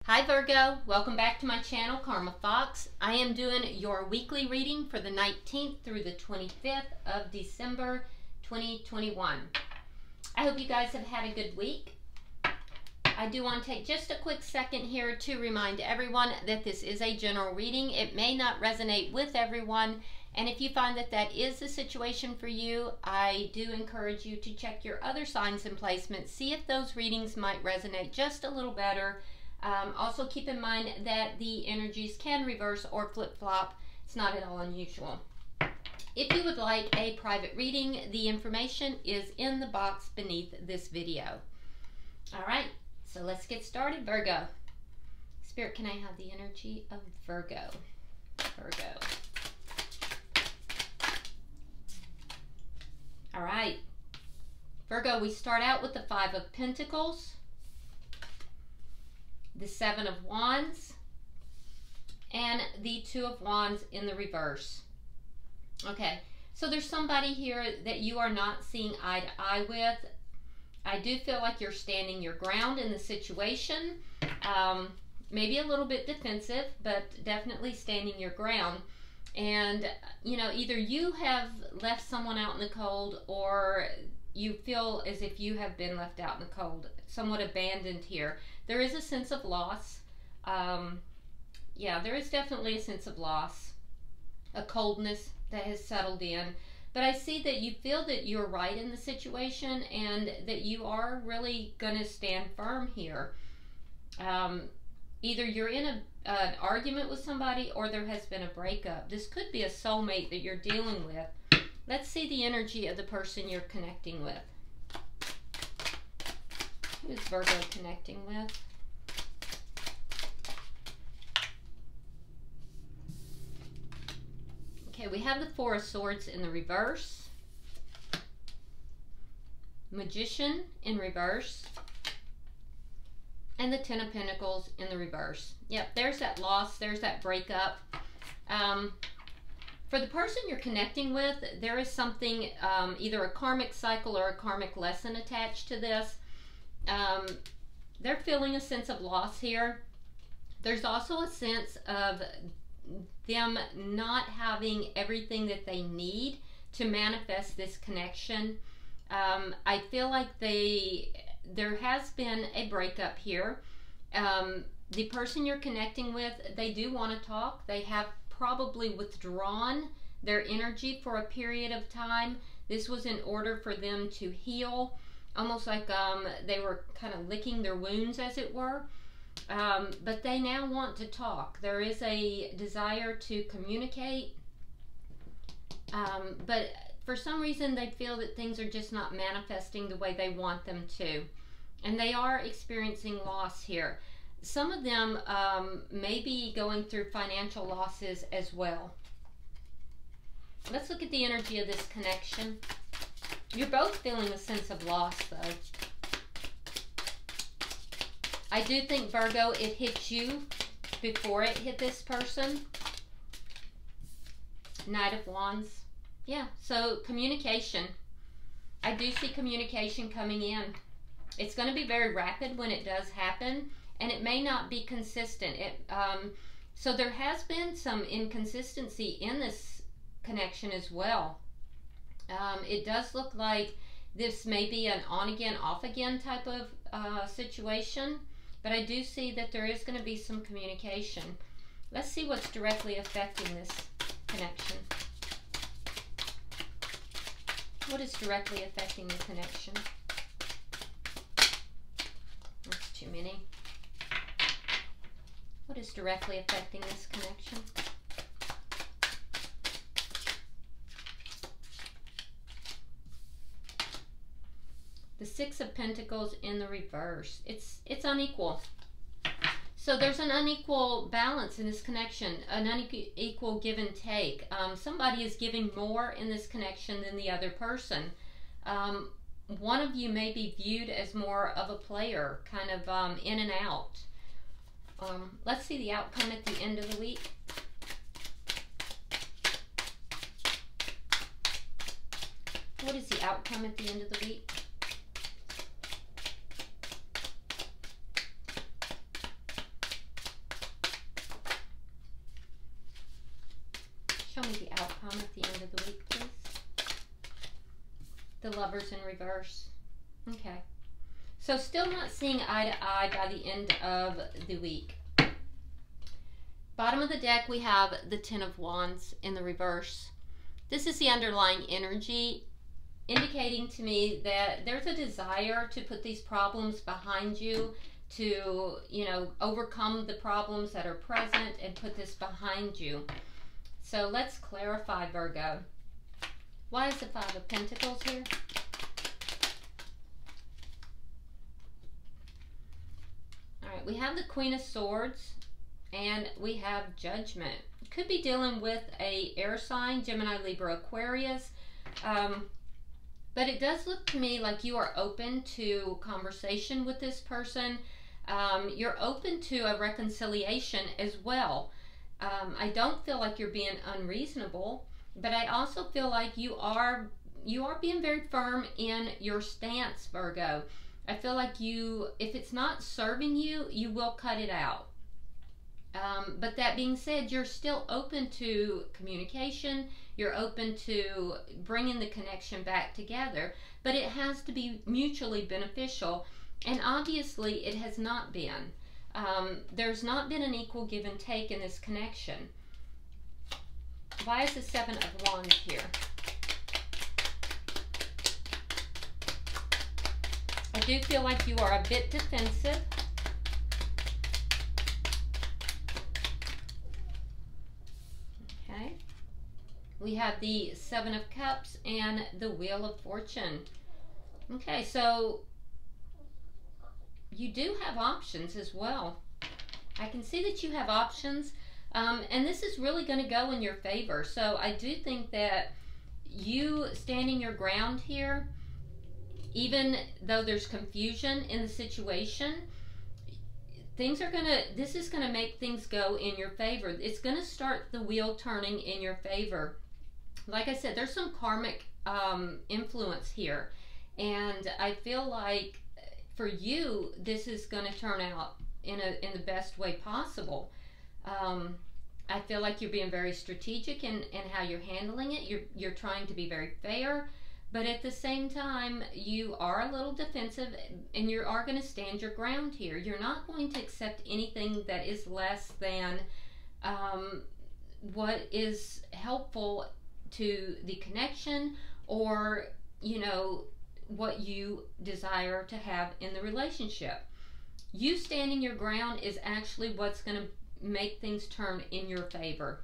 Hi Virgo, welcome back to my channel, Karma Fox. I am doing your weekly reading for the 19th through the 25th of December 2021. I hope you guys have had a good week. I do want to take just a quick second here to remind everyone that this is a general reading. It may not resonate with everyone, and if you find that that is the situation for you, I do encourage you to check your other signs and placements, see if those readings might resonate just a little better. Also keep in mind that the energies can reverse or flip-flop. It's not at all unusual. If you would like a private reading, the information is in the box beneath this video. All right, so let's get started, Virgo. Spirit, can I have the energy of Virgo? Virgo. All right, Virgo, we start out with the Five of Pentacles, the Seven of Wands, and the Two of Wands in the reverse. Okay, so there's somebody here that you are not seeing eye to eye with. I do feel like you're standing your ground in the situation. Maybe a little bit defensive, but definitely standing your ground. And, you know, either you have left someone out in the cold, or you feel as if you have been left out in the cold, somewhat abandoned here. There is a sense of loss. Yeah, there is definitely a sense of loss, a coldness that has settled in. But I see that you feel that you're right in the situation and that you are really going to stand firm here. Either you're in an argument with somebody, or there has been a breakup. This could be a soulmate that you're dealing with. Let's see the energy of the person you're connecting with. Who is Virgo connecting with? Okay, we have the Four of Swords in the reverse, Magician in reverse, and the Ten of Pentacles in the reverse. Yep, there's that loss, there's that breakup. For the person you're connecting with, there is something, either a karmic cycle or a karmic lesson attached to this. They're feeling a sense of loss here. There's also a sense of them not having everything that they need to manifest this connection. I feel like there has been a breakup here. The person you're connecting with, they do want to talk. They have probably withdrawn their energy for a period of time. This was in order for them to heal, almost like they were kind of licking their wounds, as it were. But they now want to talk. There is a desire to communicate, but for some reason they feel that things are just not manifesting the way they want them to, and they are experiencing loss here. Some of them may be going through financial losses as well. Let's look at the energy of this connection. You're both feeling a sense of loss, though. I do think, Virgo, it hit you before it hit this person. Knight of Wands. Yeah, so communication. I do see communication coming in. It's going to be very rapid when it does happen, and it may not be consistent. So there has been some inconsistency in this connection as well. It does look like this may be an on-again, off-again type of situation. But I do see that there is going to be some communication. Let's see what's directly affecting this connection. What is directly affecting the connection? That's too many. What is directly affecting this connection? The Six of Pentacles in the reverse. It's unequal. So there's an unequal balance in this connection, an unequal give and take. Somebody is giving more in this connection than the other person. One of you may be viewed as more of a player, kind of in and out. Let's see the outcome at the end of the week. What is the outcome at the end of the week? Show me the outcome at the end of the week, please. The Lovers in reverse. Okay. So still not seeing eye to eye by the end of the week. Bottom of the deck, we have the Ten of Wands in the reverse. This is the underlying energy, indicating to me that there's a desire to put these problems behind you, to, you know, overcome the problems that are present and put this behind you. So let's clarify, Virgo. Why is the Five of Pentacles here? All right, we have the Queen of Swords and we have Judgment. Could be dealing with a air sign, Gemini, Libra, Aquarius. But it does look to me like you are open to conversation with this person. You're open to a reconciliation as well. I don't feel like you're being unreasonable, but I also feel like you are being very firm in your stance, Virgo. I feel like if it's not serving you, you will cut it out. But that being said, you're still open to communication. You're open to bringing the connection back together, but it has to be mutually beneficial. And obviously it has not been. There's not been an equal give and take in this connection. Why is the Seven of Wands here? I do feel like you are a bit defensive. Okay. We have the Seven of Cups and the Wheel of Fortune. Okay, so you do have options as well. I can see that you have options, and this is really going to go in your favor. So I do think that you standing your ground here, even though there's confusion in the situation, this is going to make things go in your favor. It's going to start the wheel turning in your favor. Like I said, there's some karmic influence here, and I feel like for you, this is going to turn out in the best way possible. I feel like you're being very strategic in how you're handling it. You're trying to be very fair, but at the same time, you are a little defensive, and you are going to stand your ground here. You're not going to accept anything that is less than what is helpful to the connection, or, you know, what you desire to have in the relationship. You standing your ground is actually what's going to make things turn in your favor.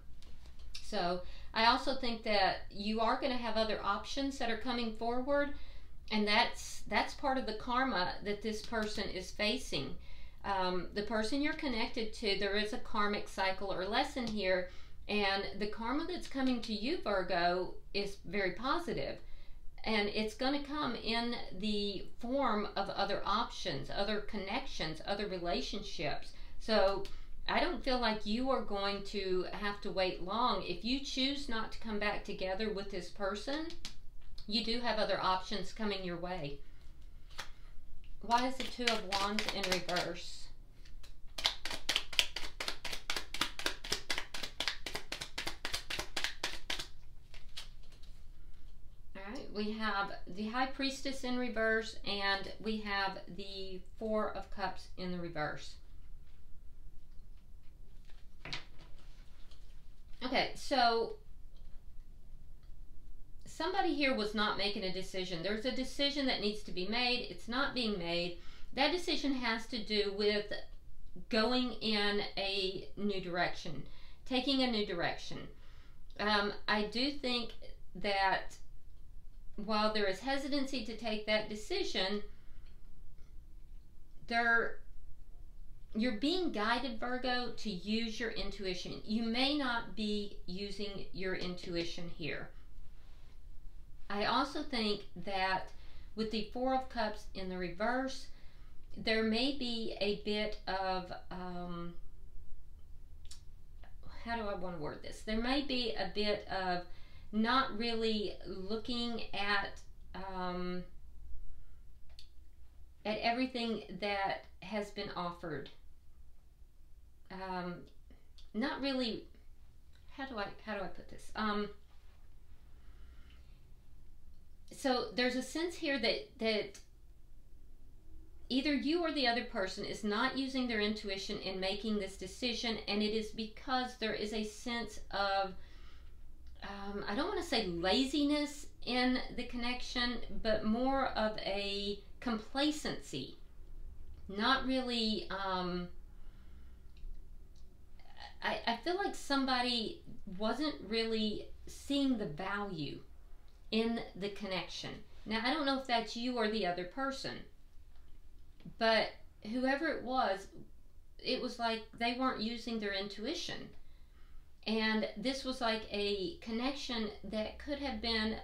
So I also think that you are going to have other options that are coming forward, and that's part of the karma that this person is facing. The person you're connected to, there is a karmic cycle or lesson here, and the karma that's coming to you, Virgo, is very positive. And it's going to come in the form of other options, other connections, other relationships. So I don't feel like you are going to have to wait long. If you choose not to come back together with this person, you do have other options coming your way. Why is the Two of Wands in reverse? We have the High Priestess in reverse, and we have the Four of Cups in the reverse. Okay, so somebody here was not making a decision. There's a decision that needs to be made. It's not being made. That decision has to do with going in a new direction, taking a new direction. I do think that while there is hesitancy to take that decision, you're being guided, Virgo, to use your intuition. You may not be using your intuition here. I also think that with the Four of Cups in the reverse, there may be a bit of, how do I want to word this? There may be a bit of not really looking at everything that has been offered. Not really, how do I put this? So there's a sense here that either you or the other person is not using their intuition in making this decision, and it is because there is a sense of, I don't want to say laziness in the connection, but more of a complacency. Not really, I feel like somebody wasn't really seeing the value in the connection. Now, I don't know if that's you or the other person, but whoever it was like they weren't using their intuition. And this was like a connection that could have been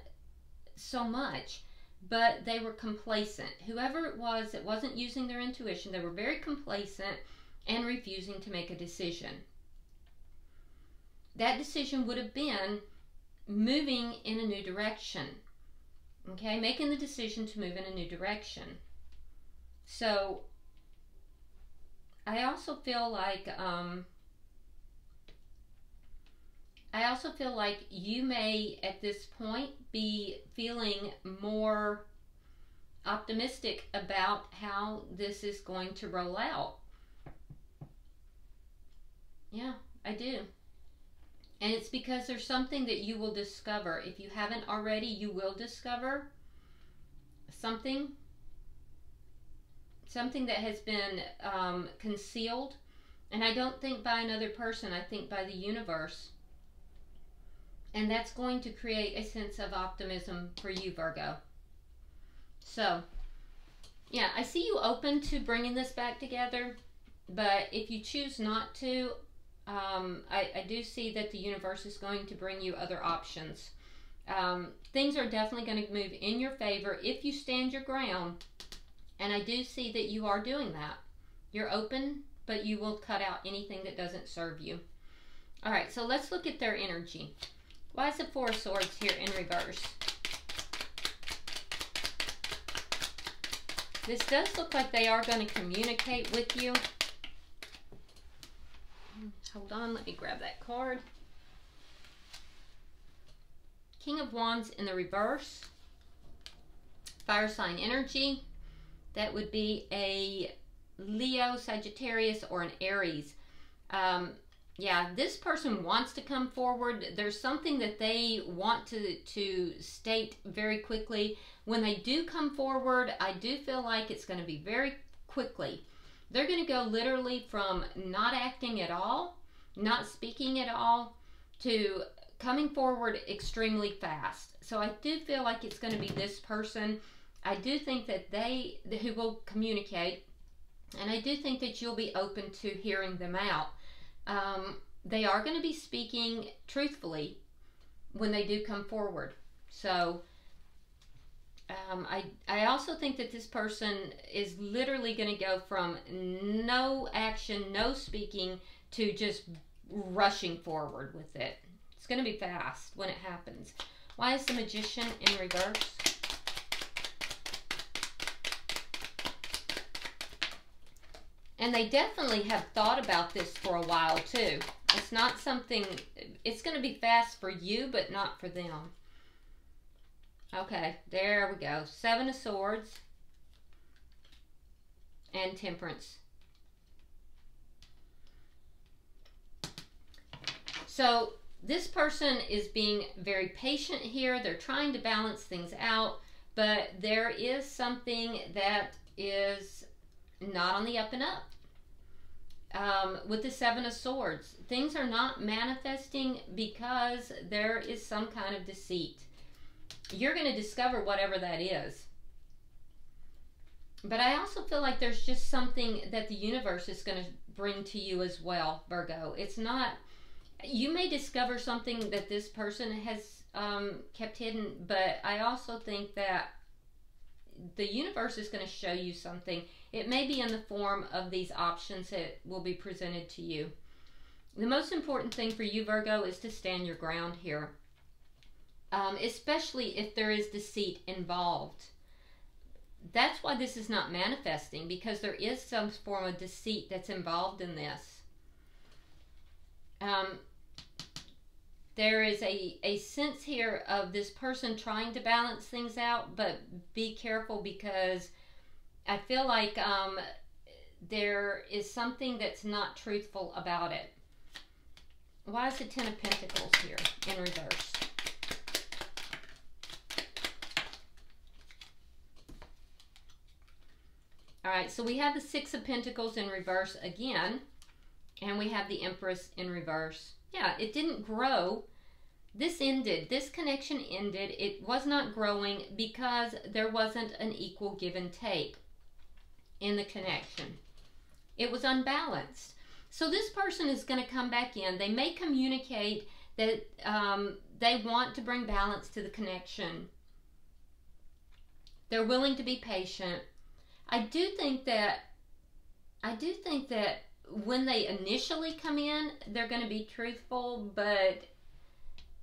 so much, but they were complacent. Whoever it was that wasn't using their intuition, they were very complacent and refusing to make a decision. That decision would have been moving in a new direction. Okay, making the decision to move in a new direction. So I also feel like you may at this point be feeling more optimistic about how this is going to roll out. Yeah, I do. And it's because there's something that you will discover. If you haven't already, you will discover something that has been concealed. And I don't think by another person, I think by the universe. And that's going to create a sense of optimism for you, Virgo. So, yeah, I see you open to bringing this back together. But if you choose not to, I do see that the universe is going to bring you other options. Things are definitely going to move in your favor if you stand your ground. And I do see that you are doing that. You're open, but you will cut out anything that doesn't serve you. All right, so let's look at their energy. Why is the Four of Swords here in reverse? This does look like they are going to communicate with you. Hold on, let me grab that card. King of Wands in the reverse. Fire sign energy. That would be a Leo, Sagittarius, or an Aries. Yeah, this person wants to come forward. There's something that they want to state very quickly. When they do come forward, I do feel like it's going to be very quickly. They're going to go literally from not acting at all, not speaking at all, to coming forward extremely fast. So I do feel like it's going to be this person. I do think that who will communicate, and I do think that you'll be open to hearing them out. They are going to be speaking truthfully when they do come forward. So I also think that this person is literally going to go from no action, no speaking, to just rushing forward with it. It's going to be fast when it happens. Why is the Magician in reverse? And they definitely have thought about this for a while too. It's not something, it's going to be fast for you, but not for them. Okay, there we go. Seven of Swords and Temperance. So this person is being very patient here. They're trying to balance things out, but there is something that is not on the up and up. With the Seven of Swords, things are not manifesting because there is some kind of deceit. You're going to discover whatever that is. But I also feel like there's just something that the universe is going to bring to you as well, Virgo. It's not, you may discover something that this person has kept hidden, but I also think that the universe is going to show you something. It may be in the form of these options that will be presented to you. The most important thing for you, Virgo, is to stand your ground here. Especially if there is deceit involved. That's why this is not manifesting, because there is some form of deceit that's involved in this. There is a sense here of this person trying to balance things out, but be careful, because I feel like there is something that's not truthful about it. Why is the Ten of Pentacles here in reverse? All right, so we have the Six of Pentacles in reverse again, and we have the Empress in reverse. Yeah, it didn't grow. This ended. This connection ended. It was not growing because there wasn't an equal give and take in the connection. It was unbalanced. So this person is going to come back in. They may communicate that they want to bring balance to the connection. They're willing to be patient. I do think that when they initially come in, they're going to be truthful, but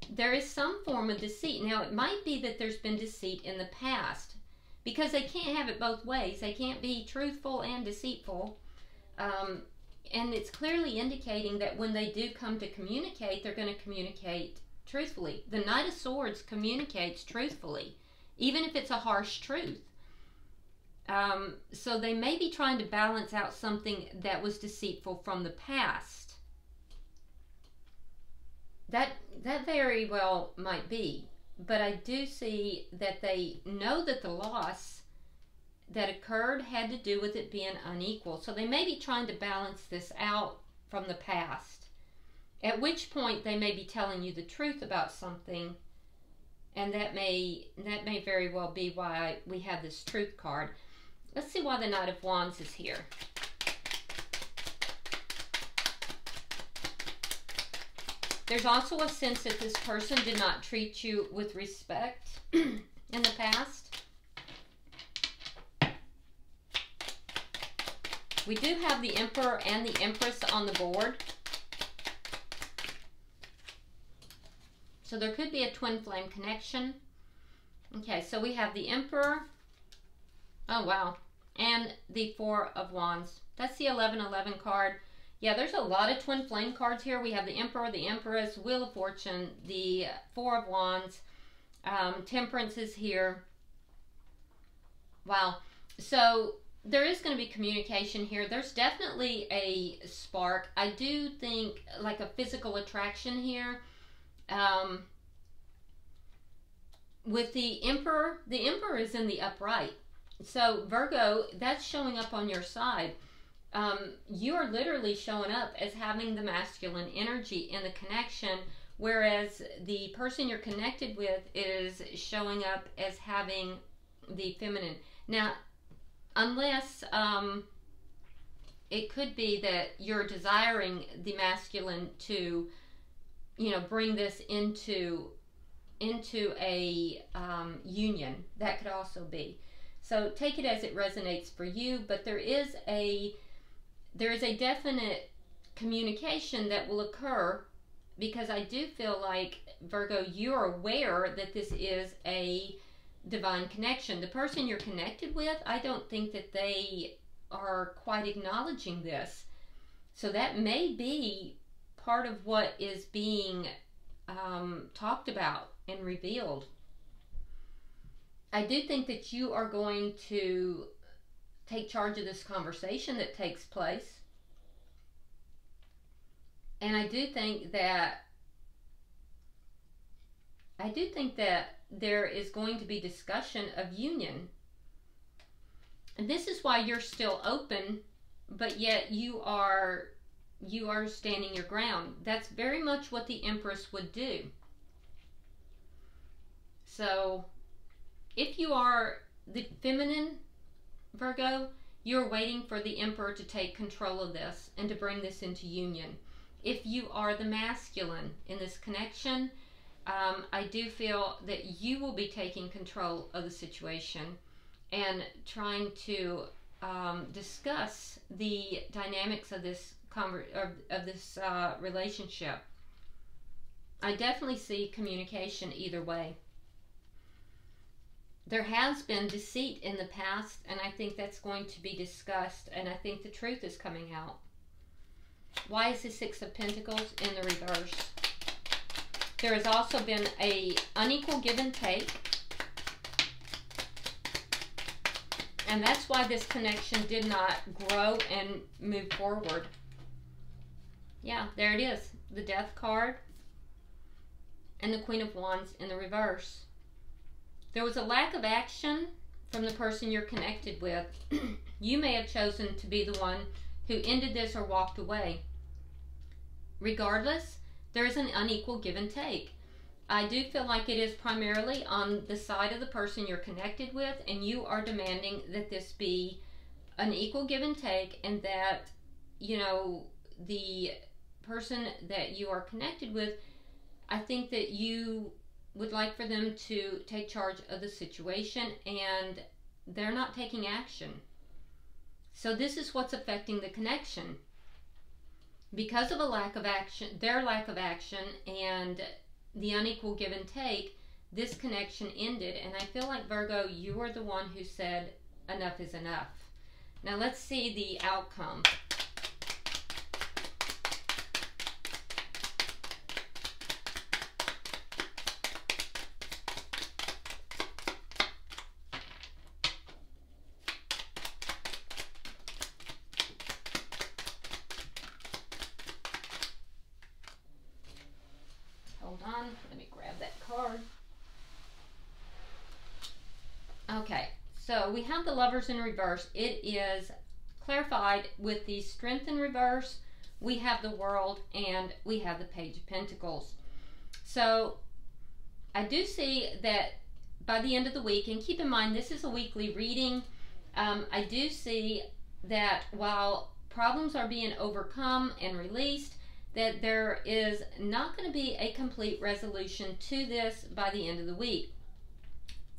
there is some form of deceit. Now, it might be that there's been deceit in the past, because they can't have it both ways. They can't be truthful and deceitful. And it's clearly indicating that when they do come to communicate, they're going to communicate truthfully. The Knight of Swords communicates truthfully, even if it's a harsh truth. So they may be trying to balance out something that was deceitful from the past. That very well might be. But I do see that they know that the loss that occurred had to do with it being unequal. So they may be trying to balance this out from the past. At which point they may be telling you the truth about something. And that may very well be why we have this Truth card. Let's see why the Knight of Wands is here. There's also a sense that this person did not treat you with respect in the past. We do have the Emperor and the Empress on the board. So there could be a twin flame connection. Okay, so we have the Emperor. Oh, wow. And the Four of Wands. That's the 1111 card. Yeah, there's a lot of twin flame cards here. We have the Emperor, the Empress, Wheel of Fortune, the Four of Wands. Temperance is here. Wow. So there is going to be communication here. There's definitely a spark. I do think like a physical attraction here. With the Emperor is in the upright. So Virgo, that's showing up on your side. You are literally showing up as having the masculine energy in the connection, whereas the person you're connected with is showing up as having the feminine. Now, unless it could be that you're desiring the masculine to, bring this into a union. That could also be. So take it as it resonates for you, but there is a definite communication that will occur, because I do feel like, Virgo, you're aware that this is a divine connection. The person you're connected with, I don't think that they are quite acknowledging this. So that may be part of what is being talked about and revealed. I do think that you are going to take charge of this conversation that takes place. And I do think that there is going to be discussion of union. And this is why you're still open, but yet you are standing your ground. That's very much what the Empress would do. So if you are the feminine, Virgo, you're waiting for the Emperor to take control of this and to bring this into union. If you are the masculine in this connection, I do feel that you will be taking control of the situation and trying to discuss the dynamics of this relationship. I definitely see communication either way. There has been deceit in the past, and I think that's going to be discussed, and I think the truth is coming out. Why is the Six of Pentacles in the reverse? There has also been a unequal give and take. And that's why this connection did not grow and move forward. Yeah, there it is. The Death card and the Queen of Wands in the reverse. There was a lack of action from the person you're connected with. You may have chosen to be the one who ended this or walked away. Regardless, there is an unequal give and take. I do feel like it is primarily on the side of the person you're connected with, and you are demanding that this be an equal give and take, and that, you know, the person that you are connected with, I think that you would like for them to take charge of the situation, and they're not taking action. So this is what's affecting the connection. Because of a lack of action, their lack of action, and the unequal give and take, this connection ended. And I feel like, Virgo, you are the one who said enough is enough. Now let's see the outcome. Hold on, let me grab that card. Okay, so we have the Lovers in reverse. It is clarified with the Strength in reverse. We have the World, and we have the Page of Pentacles. So I do see that by the end of the week, and keep in mind this is a weekly reading, I do see that while problems are being overcome and released, that there is not going to be a complete resolution to this by the end of the week.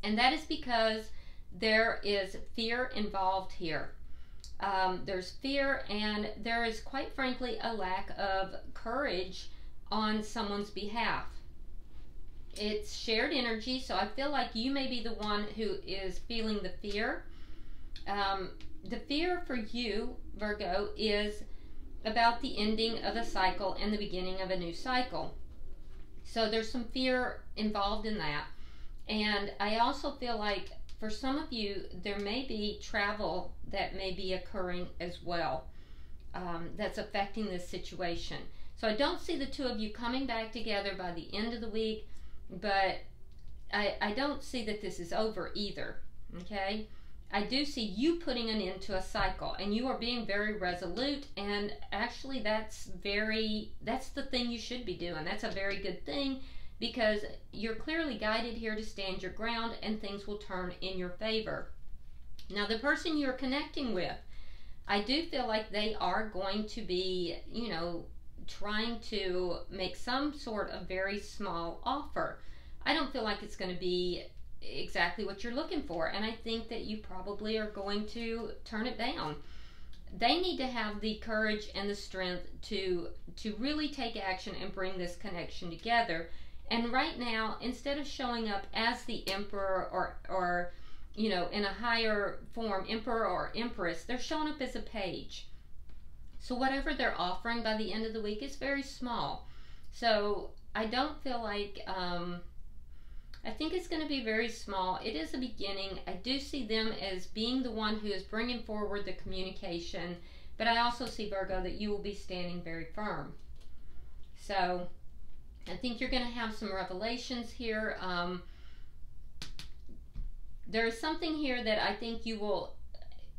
And that is because there is fear involved here. There's fear, and there is, quite frankly, a lack of courage on someone's behalf. It's shared energy, so I feel like you may be the one who is feeling the fear. The fear for you, Virgo, is about the ending of a cycle and the beginning of a new cycle. So there's some fear involved in that. And I also feel like for some of you, there may be travel that may be occurring as well, that's affecting this situation. So I don't see the two of you coming back together by the end of the week, but I don't see that this is over either, okay? I do see you putting an end to a cycle, and you are being very resolute, and actually that's the thing you should be doing. That's a very good thing, because you're clearly guided here to stand your ground, and things will turn in your favor. Now, the person you're connecting with, I do feel like they are going to be, you know, trying to make some sort of very small offer. I don't feel like it's going to be exactly what you're looking for, and I think that you probably are going to turn it down. They need to have the courage and the strength to really take action and bring this connection together. And right now, instead of showing up as the Emperor or you know, in a higher form, Emperor or Empress, they're showing up as a page. So whatever they're offering by the end of the week is very small. So I don't feel like, I think it's going to be very small. It is a beginning. I do see them as being the one who is bringing forward the communication, but I also see, Virgo, that you will be standing very firm. So I think you're going to have some revelations here. There's something here that I think you will,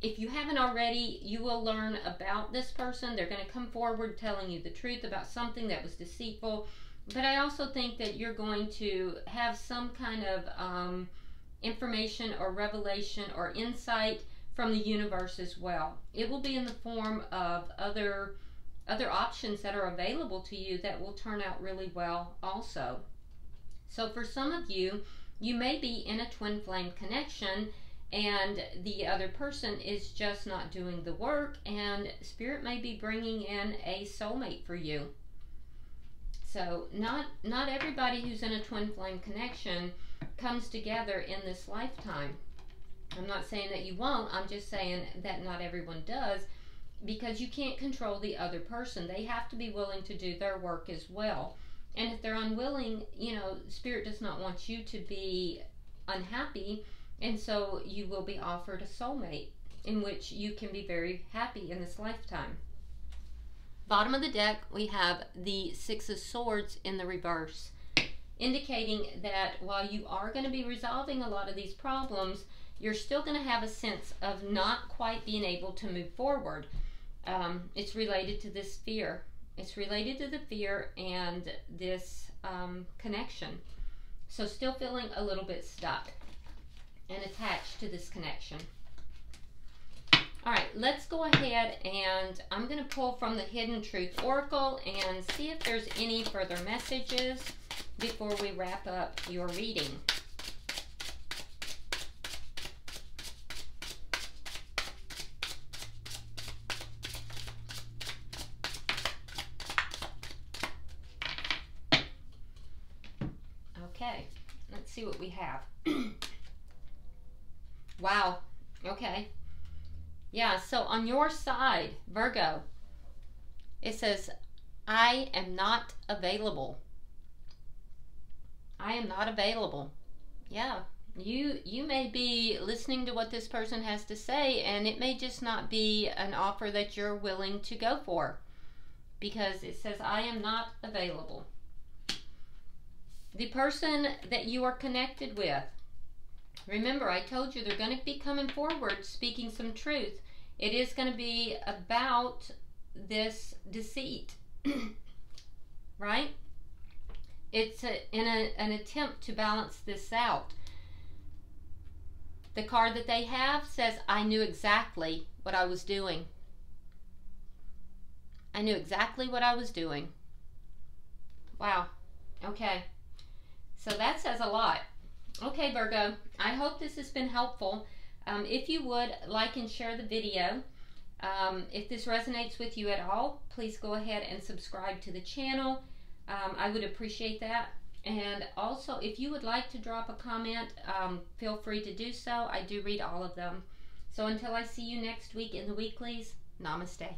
if you haven't already, you will learn about this person. They're going to come forward telling you the truth about something that was deceitful. But I also think that you're going to have some kind of information or revelation or insight from the universe as well. It will be in the form of other options that are available to you that will turn out really well also. So for some of you, you may be in a twin flame connection, and the other person is just not doing the work, and Spirit may be bringing in a soulmate for you. So not everybody who's in a twin flame connection comes together in this lifetime. I'm not saying that you won't, I'm just saying that not everyone does, because you can't control the other person. They have to be willing to do their work as well. And if they're unwilling, Spirit does not want you to be unhappy, and so you will be offered a soulmate in which you can be very happy in this lifetime. Bottom of the deck, we have the Six of Swords in the reverse, indicating that while you are going to be resolving a lot of these problems, you're still going to have a sense of not quite being able to move forward. It's related to this fear. It's related to the fear and this connection. So still feeling a little bit stuck and attached to this connection. All right, let's go ahead and I'm going to pull from the Hidden Truth Oracle and see if there's any further messages before we wrap up your reading. Okay, let's see what we have. Wow, okay. Yeah, so on your side, Virgo, it says, I am not available. I am not available. Yeah, you may be listening to what this person has to say, and it may just not be an offer that you're willing to go for, because it says, I am not available. The person that you are connected with, remember, I told you they're going to be coming forward speaking some truth. It is going to be about this deceit, right? It's an attempt to balance this out. The card that they have says, I knew exactly what I was doing. I knew exactly what I was doing. Wow. Okay. So that says a lot. Okay, Virgo, I hope this has been helpful. If you would, like and share the video. If this resonates with you at all, please go ahead and subscribe to the channel. I would appreciate that. And also, if you would like to drop a comment, feel free to do so. I do read all of them. So until I see you next week in the weeklies, namaste.